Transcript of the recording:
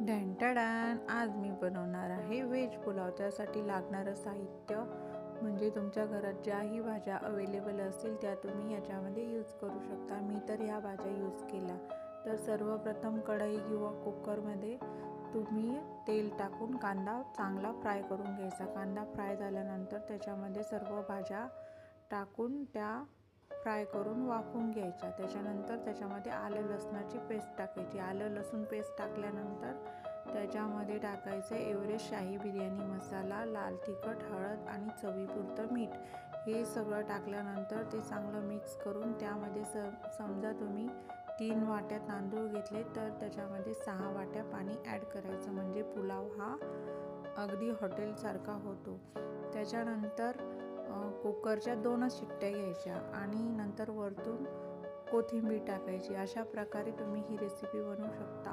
ढॅन आज मी बनवणार आहे व्हेज पुलाव. त्यासाठी लागणारं साहित्य म्हणजे तुमच्या घरात ज्याही भाज्या अवेलेबल असतील त्या तुम्ही याच्यामध्ये यूज करू शकता. मी तर ह्या भाज्या यूज केल्या. तर सर्वप्रथम कढई किंवा कुकरमध्ये तुम्ही तेल टाकून कांदा चांगला फ्राय करून घ्यायचा. कांदा फ्राय झाल्यानंतर त्याच्यामध्ये सर्व भाज्या टाकून त्या फ्राय करून वाफवून घ्यायच्या. त्याच्यानंतर त्याच्यामध्ये आलं लसणाची पेस्ट टाकायची. आलं लसूण पेस्ट टाकल्यानंतर त्याच्यामध्ये टाकायचं एव्हरेस्ट शाही बिर्याणी मसाला, लाल तिखट, हळद आणि चवीपुरतं मीठ. हे सगळं टाकल्यानंतर ते चांगलं मिक्स करून त्यामध्ये समजा तुम्ही 3 वाट्या तांदूळ घेतले तर त्याच्यामध्ये 6 वाट्या पाणी ॲड करायचं. म्हणजे पुलाव हा अगदी हॉटेलसारखा होतो. त्याच्यानंतर कुकरच्या 2च शिट्ट्या घ्यायच्या आणि नंतर वरतून कोथिंबीर टाकायची. अशा प्रकारे तुम्ही ही रेसिपी बनवू शकता.